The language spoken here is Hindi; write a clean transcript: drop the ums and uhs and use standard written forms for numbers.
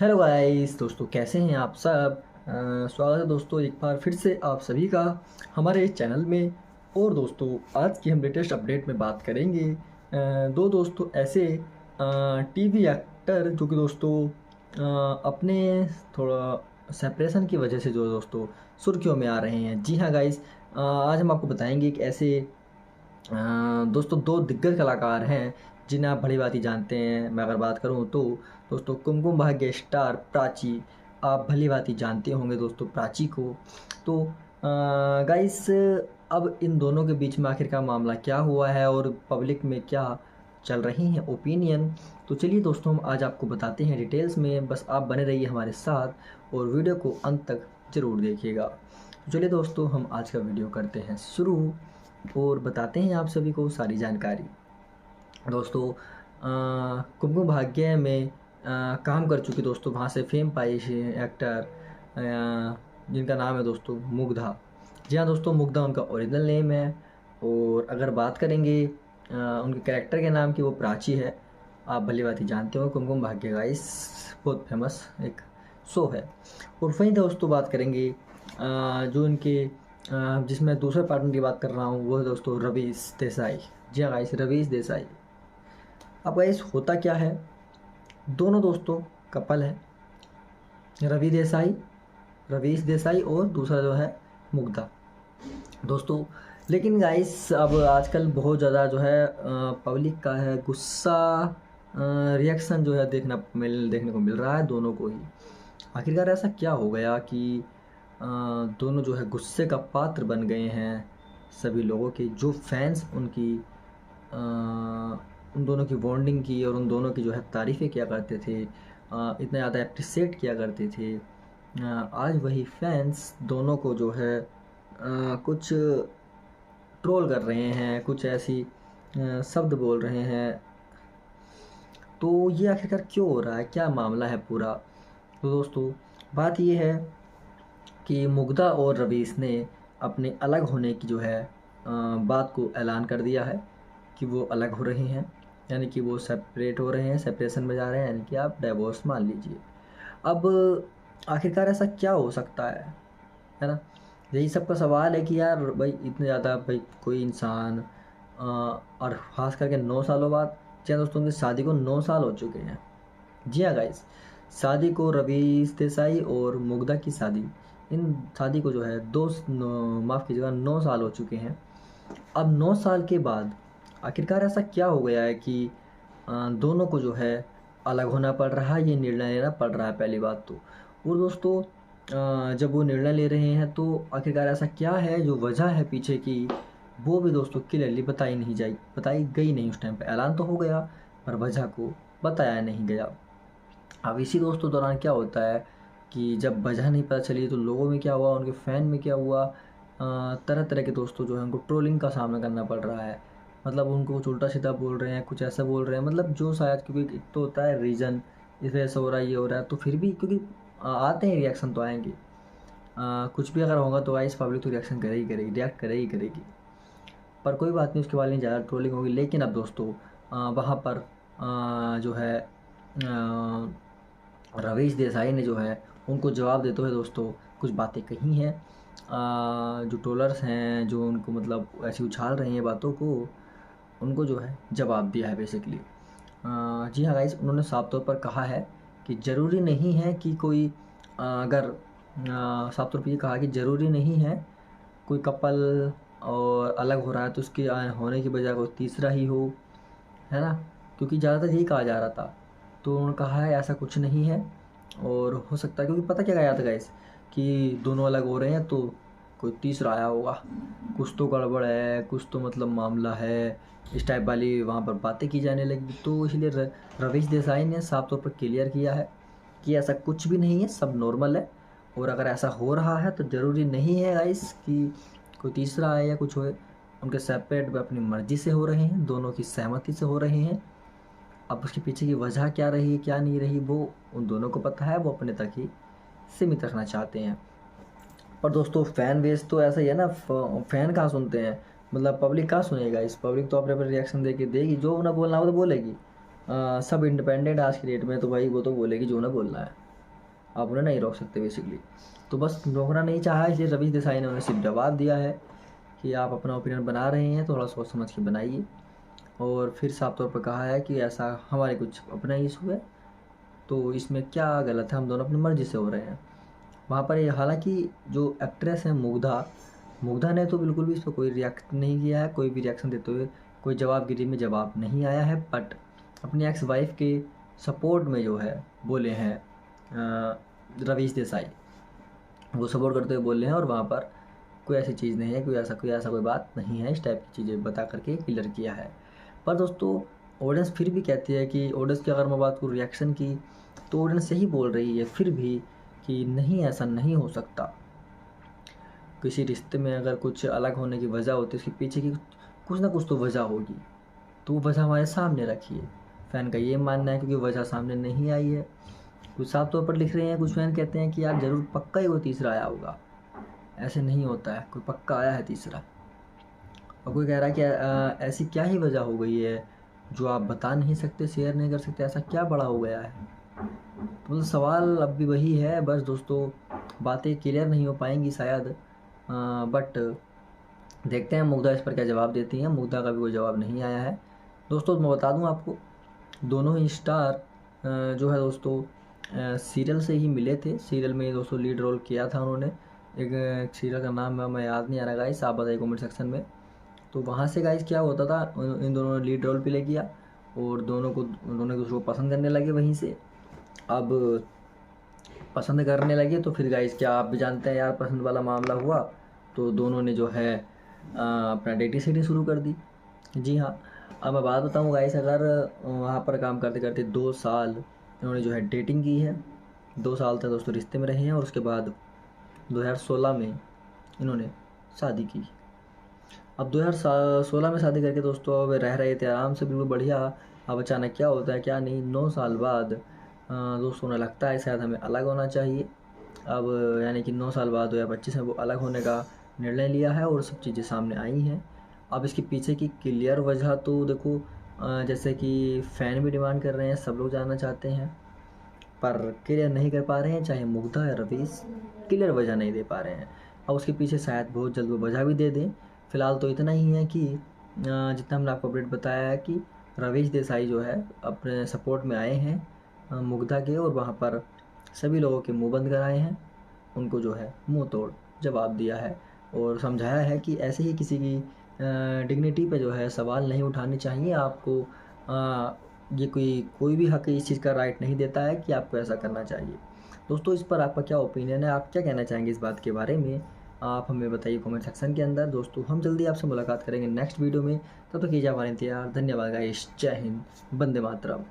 हेलो गाइस दोस्तों, कैसे हैं आप सब। स्वागत है दोस्तों एक बार फिर से आप सभी का हमारे इस चैनल में। और दोस्तों आज की हम लेटेस्ट अपडेट में बात करेंगे दो दोस्तों ऐसे टीवी एक्टर जो कि दोस्तों अपने थोड़ा सेपरेशन की वजह से जो दोस्तों सुर्खियों में आ रहे हैं। जी हाँ गाइस, आज हम आपको बताएंगे कि ऐसे दोस्तों दो दिग्गज कलाकार हैं जिन्हें आप भली भांति जानते हैं। मैं अगर बात करूं तो दोस्तों कुमकुम भाग्य स्टार प्राची, आप भली भांति जानते होंगे दोस्तों प्राची को। तो गाइस, अब इन दोनों के बीच में आखिर का मामला क्या हुआ है और पब्लिक में क्या चल रही हैं ओपिनियन, तो चलिए दोस्तों हम आज आपको बताते हैं डिटेल्स में। बस आप बने रहिए हमारे साथ और वीडियो को अंत तक ज़रूर देखिएगा। तो चलिए दोस्तों हम आज का वीडियो करते हैं शुरू और बताते हैं आप सभी को सारी जानकारी। दोस्तों कुमकुम भाग्य में काम कर चुके दोस्तों, वहाँ से फेम पाई एक्टर जिनका नाम है दोस्तों मुग्धा। जी हाँ दोस्तों, मुग्धा उनका ओरिजिनल नेम है। और अगर बात करेंगे उनके कैरेक्टर के नाम की, वो प्राची है। आप भली बात ही जानते हो कुमकुम भाग्य गाइस बहुत फेमस एक शो है। और वहीं दोस्तों बात करेंगे जो उनके जिसमें दूसरे पार्टनर की बात कर रहा हूँ वो है दोस्तों रवीश देसाई। जी हाँ गाइस, रवीश देसाई। अब गाइस होता क्या है, दोनों दोस्तों कपल है, रवीश देसाई और दूसरा जो है मुग्धा दोस्तों। लेकिन गाइस अब आजकल बहुत ज़्यादा जो है पब्लिक का है गुस्सा, रिएक्शन जो है देखने को मिल रहा है दोनों को ही। आखिरकार ऐसा क्या हो गया कि दोनों जो है गुस्से का पात्र बन गए हैं सभी लोगों के। जो फैंस उनकी उन दोनों की बॉन्डिंग की और उन दोनों की जो है तारीफ़ें किया करते थे, इतना ज़्यादा अप्रिसिएट किया करते थे, आज वही फैंस दोनों को जो है कुछ ट्रोल कर रहे हैं, कुछ ऐसी शब्द बोल रहे हैं। तो ये आखिरकार क्यों हो रहा है, क्या मामला है पूरा। तो दोस्तों बात ये है कि मुग्धा और रवीश ने अपने अलग होने की जो है बात को ऐलान कर दिया है कि वो अलग हो रहे हैं, यानी कि वो सेपरेट हो रहे हैं, सेपरेशन में जा रहे हैं, यानी कि आप डाइवोर्स मान लीजिए। अब आखिरकार ऐसा क्या हो सकता है ना। यही सबका सवाल है कि यार भाई इतने ज़्यादा भाई कोई इंसान और ख़ास करके 9 सालों बाद, जी हाँ दोस्तों उनकी शादी को 9 साल हो चुके हैं। जी हाँ गाइस, शादी को रवीश देसाई और मुग्धा की शादी, इन शादी को जो है माफ़ कीजिएगा 9 साल हो चुके हैं। अब 9 साल के बाद आखिरकार ऐसा क्या हो गया है कि दोनों को जो है अलग होना पड़ रहा है, ये निर्णय लेना पड़ रहा है पहली बात तो। और दोस्तों जब वो निर्णय ले रहे हैं तो आखिरकार ऐसा क्या है जो वजह है पीछे की, वो भी दोस्तों क्लियरली बताई गई नहीं। उस टाइम पे ऐलान तो हो गया पर वजह को बताया नहीं गया। अब इसी दोस्तों दौरान क्या होता है कि जब वजह नहीं पता चली तो लोगों में क्या हुआ, उनके फ़ैन में क्या हुआ, तरह तरह के दोस्तों जो है उनको ट्रोलिंग का सामना करना पड़ रहा है। मतलब उनको कुछ उल्टा सीधा बोल रहे हैं, कुछ ऐसा बोल रहे हैं, मतलब जो शायद, क्योंकि एक तो होता है रीज़न इस वजह से हो रहा है, ये हो रहा है, तो फिर भी क्योंकि आते हैं रिएक्शन तो आएंगे। कुछ भी अगर होगा तो गाइस पब्लिक तो रिएक्शन करेगी, रिएक्ट करेगी। पर कोई बात नहीं, उसके बाद नहीं ज़्यादा ट्रोलिंग होगी। लेकिन अब दोस्तों वहाँ पर जो है रवीश देसाई ने जो है उनको जवाब देते हुए दोस्तों कुछ बातें कही हैं। जो ट्रोलर्स हैं जो उनको मतलब ऐसे उछाल रहे हैं बातों को, उनको जो है जवाब दिया है बेसिकली। जी हाँ गाइस, उन्होंने साफ तौर पर कहा है कि ज़रूरी नहीं है कि कोई अगर साफ तौर पर ये कहा कि ज़रूरी नहीं है कोई कपल और अलग हो रहा है तो उसके होने की बजाय कोई तीसरा ही हो, है ना। क्योंकि ज़्यादातर यही कहा जा रहा था, तो उन्होंने कहा है ऐसा कुछ नहीं है। और हो सकता है, क्योंकि पता क्या कहा जाता है गाइस कि दोनों अलग हो रहे हैं तो कोई तीसरा आया होगा, कुछ तो गड़बड़ है, कुछ तो मतलब मामला है, इस टाइप वाली वहाँ पर बातें की जाने लगी। तो इसलिए रवीश देसाई ने साफ तौर पर क्लियर किया है कि ऐसा कुछ भी नहीं है, सब नॉर्मल है। और अगर ऐसा हो रहा है तो ज़रूरी नहीं है गाइस कि कोई तीसरा आए या कुछ होए। उनके सेपरेट वे अपनी मर्ज़ी से हो रहे हैं, दोनों की सहमति से हो रहे हैं। अब उसके पीछे की वजह क्या रही क्या नहीं रही वो उन दोनों को पता है, वो अपने तक ही सीमित रखना चाहते हैं। पर दोस्तों फ़ैन बेस तो ऐसा ही है ना, फ़ैन कहाँ सुनते हैं, मतलब पब्लिक कहाँ सुनेगा। इस पब्लिक तो अपने रिएक्शन दे के देगी, जो उन्हें बोलना है वो तो बोलेगी। सब इंडिपेंडेंट आज की डेट में, तो भाई वो तो बोलेगी जो उन्हें बोलना है। आप उन्हें नहीं रोक सकते बेसिकली। तो बस रोकना नहीं चाहा, इसलिए रवीश देसाई ने उन्हें सिर्फ जवाब दिया है कि आप अपना ओपिनियन बना रहे हैं तो थोड़ा सोच समझ के बनाइए, और फिर साफ तौर पर कहा है कि ऐसा हमारे कुछ अपना इशू है, तो इसमें क्या गलत है, हम दोनों अपनी मर्ज़ी से हो रहे हैं। वहाँ पर ये हालांकि जो एक्ट्रेस है मुग्धा, मुग्धा ने तो बिल्कुल भी इस पर कोई रिएक्ट नहीं किया है, कोई भी रिएक्शन देते हुए कोई जवाबगिरी में जवाब नहीं आया है, बट अपनी एक्स वाइफ के सपोर्ट में जो है बोले हैं रवीश देसाई, वो सपोर्ट करते हुए बोले हैं, और वहाँ पर कोई ऐसी चीज़ नहीं है, कोई बात नहीं है, इस टाइप की चीज़ें बता करके क्लियर किया है। पर दोस्तों ऑडियंस फिर भी कहती है कि ऑडियंस की अगर मैं बात करूँ रिएक्शन की, तो ऑडियंस यही बोल रही है फिर भी कि नहीं, ऐसा नहीं हो सकता। किसी रिश्ते में अगर कुछ अलग होने की वजह होती है, उसके पीछे की कुछ ना कुछ तो वजह होगी, तो वो वजह हमारे सामने रखिए। फ़ैन का ये मानना है क्योंकि वजह सामने नहीं आई है। कुछ साफ तौर पर लिख रहे हैं, कुछ फ़ैन कहते हैं कि यार ज़रूर पक्का ही वो तीसरा आया होगा। ऐसे नहीं होता है, कोई पक्का आया है तीसरा। और कोई कह रहा है कि ऐसी क्या ही वजह हो गई है जो आप बता नहीं सकते, शेयर नहीं कर सकते, ऐसा क्या बड़ा हो गया है। तो मतलब सवाल अब भी वही है, बस दोस्तों बातें क्लियर नहीं हो पाएंगी शायद, बट देखते हैं मुग्धा इस पर क्या जवाब देती हैं। मुग्धा का भी कोई जवाब नहीं आया है। दोस्तों मैं बता दूं आपको, दोनों ही स्टार जो है दोस्तों सीरियल से ही मिले थे। सीरियल में दोस्तों लीड रोल किया था उन्होंने, एक सीरियल का नाम है, मैं याद नहीं आ रहा गाइस, आप बताइए कमेंट सेक्शन में। तो वहाँ से गाइस क्या होता था, इन दोनों ने लीड रोल प्ले किया और दोनों एक दूसरे को पसंद करने लगे। वहीं से अब पसंद करने लगे तो फिर गाइस क्या आप भी जानते हैं यार, पसंद वाला मामला हुआ तो दोनों ने जो है अपना डेटिंग सेटिंग शुरू कर दी। जी हाँ, अब मैं बात बताऊँ गाइस, अगर वहाँ पर काम करते करते 2 साल इन्होंने जो है डेटिंग की है, 2 साल तक दोस्तों रिश्ते में रहे हैं, और उसके बाद 2016 में इन्होंने शादी की। अब 2016 में शादी करके दोस्तों अब रह रहे थे आराम से बिल्कुल बढ़िया। अब अचानक क्या होता है क्या नहीं, 9 साल बाद दोस्तों उन्हें लगता है शायद हमें अलग होना चाहिए। अब यानी कि 9 साल बाद 2025 में वो अलग होने का निर्णय लिया है और सब चीज़ें सामने आई हैं। अब इसके पीछे की क्लियर वजह तो देखो, जैसे कि फ़ैन भी डिमांड कर रहे हैं, सब लोग जानना चाहते हैं, पर क्लियर नहीं कर पा रहे हैं, चाहे मुग्धा या रवीश क्लियर वजह नहीं दे पा रहे हैं। अब उसके पीछे शायद बहुत जल्द वो वजह भी दे दें। फ़िलहाल तो इतना ही है कि जितना हमने आपको अपडेट बताया है कि रवीश देसाई जो है अपने सपोर्ट में आए हैं मुग्धा के, और वहाँ पर सभी लोगों के मुंह बंद कराए हैं, उनको जो है मुंह तोड़ जवाब दिया है और समझाया है कि ऐसे ही किसी की डिग्निटी पे जो है सवाल नहीं उठाने चाहिए। आपको ये कोई भी हक इस चीज़ का राइट नहीं देता है कि आपको ऐसा करना चाहिए। दोस्तों इस पर आपका क्या ओपिनियन है, आप क्या कहना चाहेंगे इस बात के बारे में, आप हमें बताइए कमेंट सेक्शन के अंदर। दोस्तों हम जल्दी आपसे मुलाकात करेंगे नेक्स्ट वीडियो में, तब तक कीजिए हमारे इंतजार। धन्यवाद गाइस, जय हिंद, वंदे मातरम।